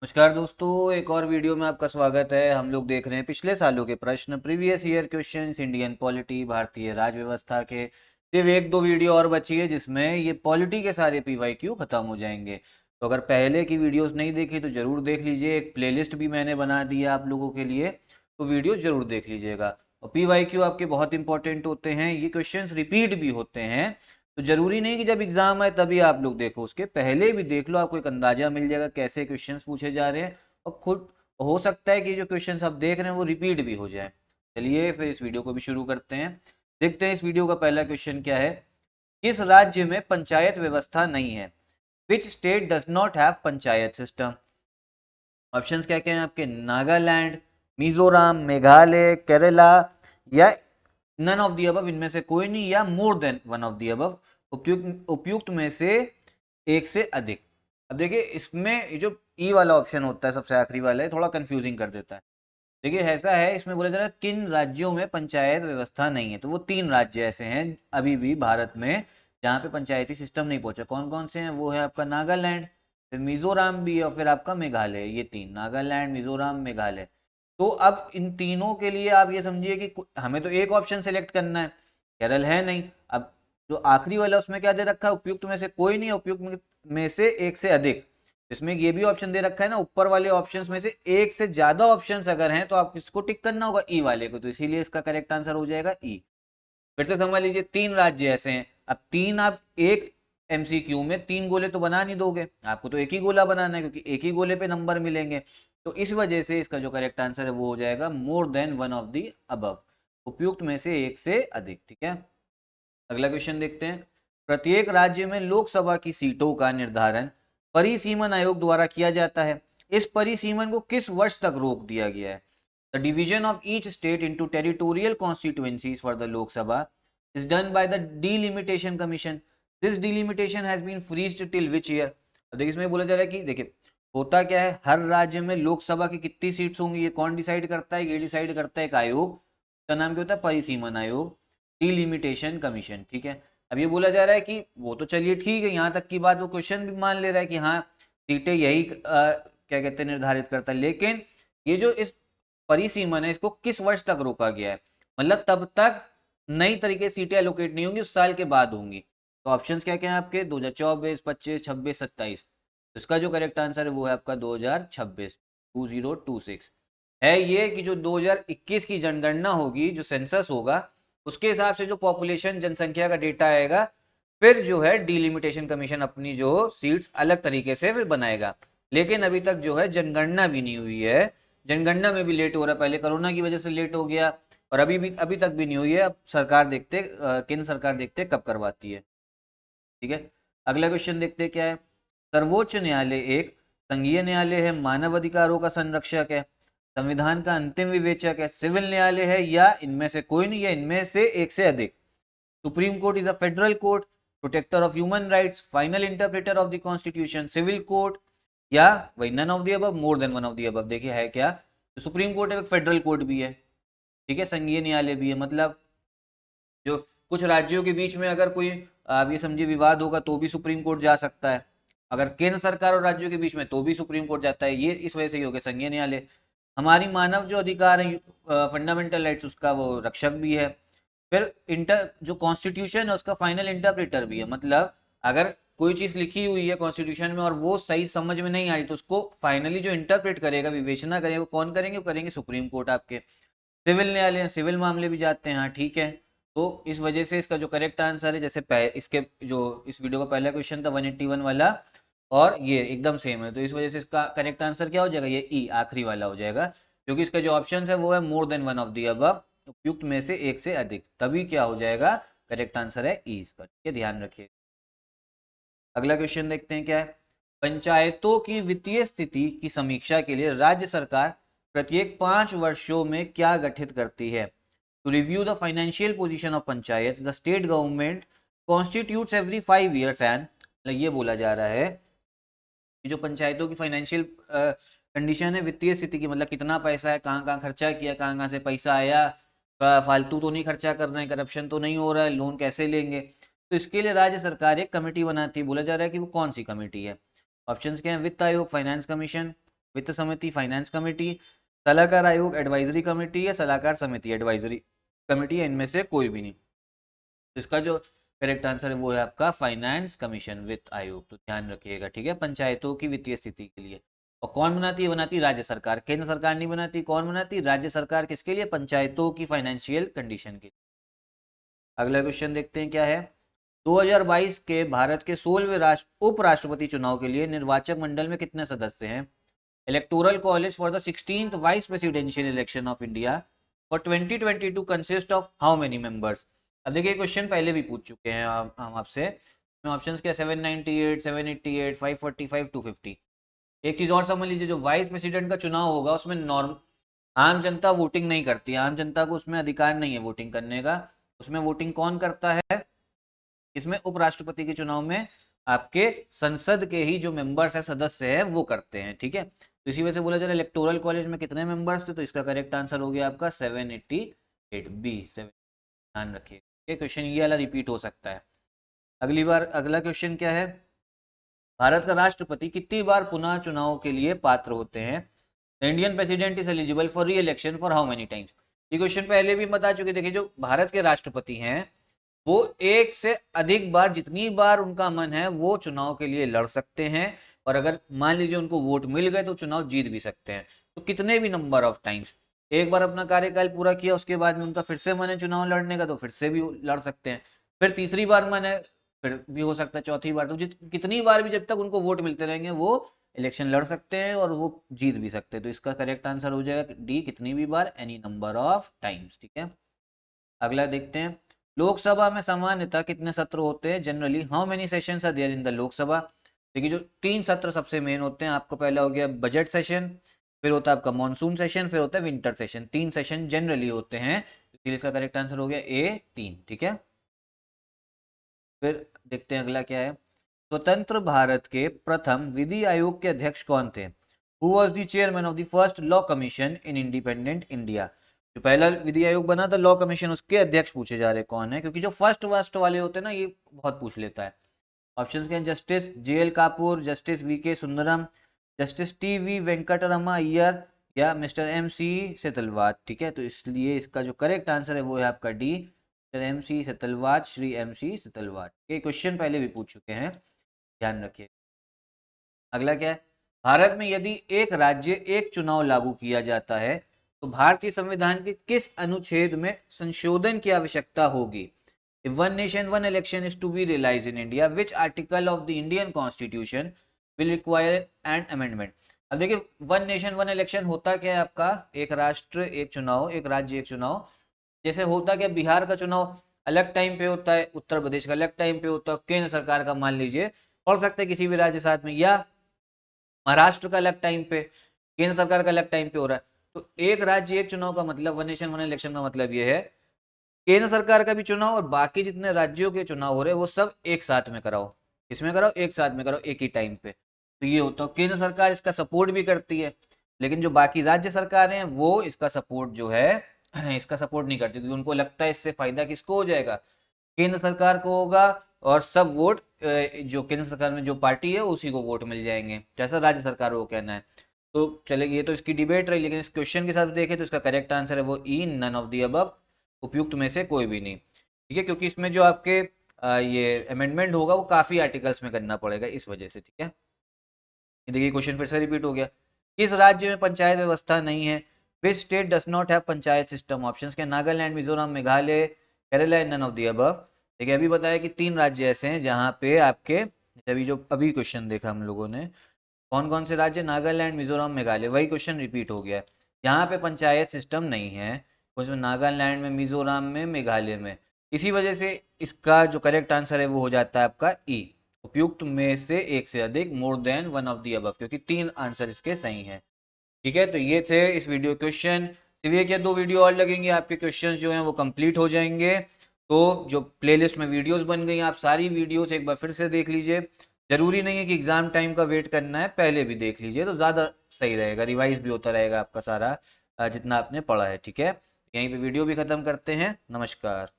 नमस्कार दोस्तों, एक और वीडियो में आपका स्वागत है। हम लोग देख रहे हैं पिछले सालों के प्रश्न, previous year questions, Indian polity, भारतीय राज व्यवस्था के। सिर्फ एक दो वीडियो और बची है जिसमें ये पॉलिटी के सारे पीवाईक्यू खत्म हो जाएंगे। तो अगर पहले की वीडियोस नहीं देखी तो जरूर देख लीजिए। एक प्लेलिस्ट भी मैंने बना दी है आप लोगों के लिए, तो वीडियो जरूर देख लीजिएगा। और पीवाईक्यू आपके बहुत इंपॉर्टेंट होते हैं, ये क्वेश्चन रिपीट भी होते हैं। तो जरूरी नहीं कि जब एग्जाम आए तभी आप लोग देखो, उसके पहले भी देख लो, आपको एक अंदाजा मिल जाएगा कैसे क्वेश्चंस पूछे जा रहे हैं। और खुद हो सकता है कि जो क्वेश्चंस आप देख रहे हैं वो रिपीट भी हो जाए। चलिए फिर इस वीडियो को भी शुरू करते हैं। देखते हैं इस वीडियो का पहला क्वेश्चन क्या है। किस राज्य में पंचायत व्यवस्था नहीं है? Which state does not have panchayat system? Options क्या क्या हैं आपके? नागालैंड, मिजोरम, मेघालय, केरला, या नन ऑफ दी अबव, इनमें से कोई नहीं, या मोर than one of the above, उपयुक्त उपयुक्त में से एक से अधिक। अब देखिए इसमें ये जो ई वाला ऑप्शन होता है सबसे आखिरी वाला है, थोड़ा कंफ्यूजिंग कर देता है। देखिए ऐसा है, इसमें बोला जा रहा है किन राज्यों में पंचायत व्यवस्था नहीं है, तो वो तीन राज्य ऐसे हैं अभी भी भारत में जहाँ पे पंचायती सिस्टम नहीं पहुंचा। कौन कौन से हैं? वो है आपका नागालैंड, फिर मिजोरम भी, और फिर आपका मेघालय। ये तीन, नागालैंड, मिजोरम, मेघालय। तो अब इन तीनों के लिए आप ये समझिए कि हमें तो एक ऑप्शन सेलेक्ट करना है। केरल है नहीं। अब जो आखिरी वाला उसमें क्या दे रखा है? उपयुक्त में से कोई नहीं, उपयुक्त में से एक से अधिक। इसमें ये भी ऑप्शन दे रखा है ना, ऊपर वाले ऑप्शंस में से एक से ज्यादा ऑप्शंस अगर हैं तो आप किसको टिक करना होगा? ई वाले को। तो इसीलिए इसका करेक्ट आंसर हो जाएगा ई। फिर से समझ लीजिए, तीन राज्य ऐसे हैं। अब तीन, आप एक एमसीक्यू में तीन गोले तो बना नहीं दोगे, आपको तो एक ही गोला बनाना है, क्योंकि एक ही गोले पे नंबर मिलेंगे। तो इस वजह से इसका जो करेक्ट आंसर है वो हो जाएगा मोर than one of the above, उपयुक्त में से एक से अधिक। ठीक है, अगला क्वेश्चन देखते हैं। प्रत्येक राज्य में लोकसभा की सीटों का निर्धारण परिसीमन आयोग द्वारा किया जाता है। इस परिसीमन को किस वर्ष तक रोक दिया गया है? The division of each state into territorial constituencies for the Lok Sabha is done by the delimitation commission. This delimitation has been freezed till which year? अब देखिए इसमें बोला जा रहा है कि देखिए होता क्या है, हर राज्य में लोकसभा की कितनी सीट्स होंगी ये कौन डिसाइड करता है? ये डिसाइड करता है एक आयोग, उसका नाम क्या होता है? परिसीमन आयोग, डिलिमिटेशन कमीशन। ठीक है, अब ये बोला जा रहा है कि वो तो चलिए ठीक है, यहाँ तक की बात वो क्वेश्चन भी मान ले रहा है कि हाँ सीटें यही क्या कहते हैं निर्धारित करता है, लेकिन ये जो इस परिसीमन है इसको किस वर्ष तक रोका गया है? मतलब तब तक नई तरीके से सीटें एलोकेट नहीं होंगी, उस साल के बाद होंगी। तो ऑप्शंस क्या क्या हैं आपके? 2024, 25, 26, 27। तो इसका जो करेक्ट आंसर है वो है आपका 2026, 2026। है ये कि जो 2021 की जनगणना होगी, जो सेंसस होगा, उसके हिसाब से जो पॉपुलेशन जनसंख्या का डेटा आएगा, फिर जो है डिलिमिटेशन कमीशन अपनी जो सीट्स अलग तरीके से फिर बनाएगा। लेकिन अभी तक जो है जनगणना भी नहीं हुई है, जनगणना में भी लेट हो रहा है। पहले कोरोना की वजह से लेट हो गया, और अभी तक भी नहीं हुई है। अब सरकार देखते, केंद्र सरकार देखते कब करवाती है। ठीक है, अगला क्वेश्चन देखते क्या है। सर्वोच्च न्यायालय एक संघीय न्यायालय है, मानव अधिकारों का संरक्षक है, संविधान का अंतिम विवेचक है, सिविल न्यायालय है, या इनमें से कोई नहीं, या इनमें से एक से अधिक? Supreme Court is a federal court, protector of human rights, final interpreter of the constitution, civil court, या वही none of the above, more than one of the above. देखिए है क्या, तो सुप्रीम कोर्ट एक फेडरल कोर्ट भी है, ठीक है, संघीय न्यायालय भी है। मतलब जो कुछ राज्यों के बीच में अगर कोई आप ये समझिए विवाद होगा तो भी सुप्रीम कोर्ट जा सकता है, अगर केंद्र सरकार और राज्यों के बीच में तो भी सुप्रीम कोर्ट जाता है। ये इस वजह से ही हो गया संघीय न्यायालय। हमारी मानव जो अधिकार है, फंडामेंटल राइट्स, उसका वो रक्षक भी है। फिर इंटर जो कॉन्स्टिट्यूशन है उसका फाइनल इंटरप्रेटर भी है। मतलब अगर कोई चीज लिखी हुई है कॉन्स्टिट्यूशन में और वो सही समझ में नहीं आई तो उसको फाइनली जो इंटरप्रेट करेगा, विवेचना करेगा, वो कौन करेंगे? वो करेंगे सुप्रीम कोर्ट आपके। सिविल न्यायालय, सिविल मामले भी जाते हैं, हाँ ठीक है। तो इस वजह से इसका जो करेक्ट आंसर है, जैसे इसके जो इस वीडियो का पहला क्वेश्चन था 181 वाला, और ये एकदम सेम है, तो इस वजह से इसका करेक्ट आंसर क्या हो जाएगा? ये ई आखिरी वाला हो जाएगा, क्योंकि इसका जो ऑप्शन है वो है मोर than one of the above, उपयुक्त में से एक से अधिक, तभी क्या हो जाएगा? करेक्ट आंसर है ई इसका। ये ध्यान रखिए। अगला क्वेश्चन देखते हैं क्या है। पंचायतों की वित्तीय स्थिति की समीक्षा के लिए राज्य सरकार प्रत्येक 5 वर्षों में क्या गठित करती है? To review the financial position of panchayat, the state government constitutes every 5 years and, ये बोला जा रहा है कि जो पंचायतों की फाइनेंशियल कंडीशन है, वित्तीय स्थिति की, मतलब कितना पैसा है, कहाँ कहाँ खर्चा किया, कहाँ कहाँ से पैसा आया, फालतू तो नहीं खर्चा कर रहे हैं, करप्शन तो नहीं हो रहा है, लोन कैसे लेंगे। तो इसके लिए राज्य सरकार एक कमेटी बनाती है। बोला जा रहा है कि वो कौन सी कमेटी है? ऑप्शंस क्या हैं? वित्त आयोग, फाइनेंस कमीशन, वित्त समिति, फाइनेंस कमेटी, सलाहकार आयोग एडवाइजरी कमेटी या सलाहकार समिति एडवाइजरी कमेटी, या इनमें से कोई भी नहीं। तो इसका जो करेक्ट आंसर है वो है आपका फाइनेंस कमीशन वित्त आयोग। तो ध्यान रखिएगा, ठीक है, पंचायतों की वित्तीय स्थिति के लिए। और कौन बनाती है? बनाती है राज्य सरकार, केंद्र सरकार नहीं बनाती। कौन बनाती है? राज्य सरकार। किसके लिए? पंचायतों की फाइनेंशियल कंडीशन के लिए। अगला क्वेश्चन देखते हैं क्या है। 2022 के भारत के 16वें उपराष्ट्रपति चुनाव के लिए निर्वाचक मंडल में कितने सदस्य हैं? Electoral college for the 16th vice presidential election of India for 2022 consist of how many members? अब देखिए क्वेश्चन पहले भी पूछ चुके हैं हम आपसे। ऑप्शंस क्या? 798, 788, 545, 250। एक चीज और समझ लीजिए, जो वाइस प्रेसिडेंट का चुनाव होगा उसमें नॉर्म आम जनता वोटिंग नहीं करती है, आम जनता को उसमें अधिकार नहीं है वोटिंग करने का। उसमें वोटिंग कौन करता है? इसमें उपराष्ट्रपति के चुनाव में आपके संसद के ही जो मेंबर्स है, सदस्य है, वो करते हैं, ठीक है। तो इसी वजह से बोला जा रहा है इलेक्टोरल कॉलेज में कितने मेंबर्स थे, तो इसका करेक्ट आंसर हो गया आपका 788 बी 7। ध्यान रखिए, ये क्वेश्चन ये वाला रिपीट हो सकता है अगली बार। अगला क्वेश्चन क्या है? भारत का राष्ट्रपति कितनी बार पुनः चुनाव के लिए पात्र होते हैं? The Indian president is eligible for री election for how many times? ये क्वेश्चन पहले भी बता चुके। देखिए, जो भारत के राष्ट्रपति हैं वो एक से अधिक बार, जितनी बार उनका मन है, वो चुनाव के लिए लड़ सकते हैं। और अगर मान लीजिए उनको वोट मिल गए तो चुनाव जीत भी सकते हैं। तो कितने भी नंबर ऑफ टाइम्स, एक बार अपना कार्यकाल पूरा किया उसके बाद में उनका फिर से मन है चुनाव लड़ने का, तो फिर से भी लड़ सकते हैं। फिर तीसरी बार मन है, फिर भी हो सकता है चौथी बार। तो कितनी बार भी जब तक उनको वोट मिलते रहेंगे वो इलेक्शन लड़ सकते हैं और वो जीत भी सकते हैं। तो इसका करेक्ट आंसर हो जाएगा डी, कितनी भी बार, एनी नंबर ऑफ टाइम्स, ठीक है। अगला देखते हैं, लोकसभा में सामान्यतः कितने सत्र होते हैं? Generally how many sessions are there in the Lok Sabha? देखिए, जो 3 सत्र सबसे मेन होते हैं आपको, पहला हो गया बजट सेशन, फिर होता है आपका मॉनसून सेशन, फिर होता है विंटर सेशन। 3 सेशन जनरली होते हैं, इसलिए इसका करेक्ट आंसर हो गया ए 3, ठीक है। फिर देखते हैं अगला क्या है। स्वतंत्र भारत के प्रथम विधि आयोग के अध्यक्ष कौन थे? Who was the chairman of the first law commission in independent India? जो पहला विधि आयोग बना था लॉ कमीशन, उसके अध्यक्ष पूछे जा रहे कौन है, क्योंकि जो फर्स्ट वर्स्ट वाले होते हैं ना, ये बहुत पूछ लेता है। ऑप्शंस के हैं, justice J L Kapur, justice V K Sundaram, justice T V Venkatarama Iyer, या मिस्टर एम सी सेतलवाद, ठीक है। तो इसलिए इसका जो करेक्ट आंसर है वो है आपका D, mister M C Setalvad, Shri M C Setalvad. ये क्वेश्चन पहले भी पूछ चुके हैं, ध्यान रखिए। अगला क्या है? भारत में यदि एक राज्य एक चुनाव लागू किया जाता है तो भारतीय संविधान के किस अनुच्छेद में संशोधन की आवश्यकता होगी? If one nation one election is to be realized in India, which article of the Indian Constitution will require an amendment? अब देखिए, वन नेशन वन इलेक्शन होता क्या है आपका? एक राष्ट्र एक चुनाव, एक राज्य एक चुनाव। जैसे होता क्या, बिहार का चुनाव अलग टाइम पे होता है, उत्तर प्रदेश का अलग टाइम पे होता है, केंद्र सरकार का मान लीजिए पढ़ सकते हैं किसी भी राज्य साथ में, या महाराष्ट्र का अलग टाइम पे, केंद्र सरकार का अलग टाइम पे हो रहा है। तो एक राज्य एक चुनाव का मतलब, वन नेशन वन इलेक्शन का मतलब ये है, केंद्र सरकार का भी चुनाव और बाकी जितने राज्यों के चुनाव हो रहे हैं वो सब एक साथ में कराओ। इसमें कराओ, एक साथ में कराओ, एक ही टाइम पे। तो ये होता है, केंद्र सरकार इसका सपोर्ट भी करती है, लेकिन जो बाकी राज्य सरकारें हैं वो इसका सपोर्ट जो है इसका सपोर्ट नहीं करती, क्योंकि उनको लगता है इससे फायदा किसको हो जाएगा? केंद्र सरकार को होगा, और सब वोट जो केंद्र सरकार में जो पार्टी है उसी को वोट मिल जाएंगे, जैसा राज्य सरकार को कहना है। तो चलेगी, ये तो इसकी डिबेट रही, लेकिन इस क्वेश्चन के साथ देखें तो इसका करेक्ट आंसर है वो ई, नन ऑफ दी अबव, उपयुक्त में से कोई भी नहीं, ठीक है। क्योंकि इसमें जो आपके ये अमेंडमेंट होगा वो काफी आर्टिकल्स में करना पड़ेगा, इस वजह से, ठीक है। देखिए क्वेश्चन फिर से रिपीट हो गया, किस राज्य में पंचायत व्यवस्था नहीं है? Which state does not have panchayat system? Options के Nagaland, Mizoram, Meghalaya, Kerala, none of the above. देखिए, अभी बताया कि 3 राज्य ऐसे हैं जहाँ पे आपके, अभी जो अभी क्वेश्चन देखा हम लोगों ने, कौन कौन से राज्य? नागालैंड, मिजोरम, मेघालय, वही क्वेश्चन रिपीट हो गया। यहाँ पे पंचायत सिस्टम नहीं है, उसमें नागालैंड में, मिजोरम में, मेघालय में। इसी वजह से इसका जो करेक्ट आंसर है वो हो जाता है आपका ई, उपयुक्त में से एक से अधिक, मोर than one of the above, क्योंकि 3 आंसर इसके सही हैं, ठीक है। तो ये थे इस वीडियो क्वेश्चन। सिर्फ क्या 2 वीडियो और लगेंगे, आपके क्वेश्चंस जो हैं वो कंप्लीट हो जाएंगे। तो जो प्लेलिस्ट में वीडियोस बन गई, आप सारी वीडियोस एक बार फिर से देख लीजिए। जरूरी नहीं है कि एग्जाम टाइम का वेट करना है, पहले भी देख लीजिए तो ज़्यादा सही रहेगा, रिवाइज भी होता रहेगा आपका सारा जितना आपने पढ़ा है, ठीक है। यहीं पे वीडियो भी ख़त्म करते हैं, नमस्कार।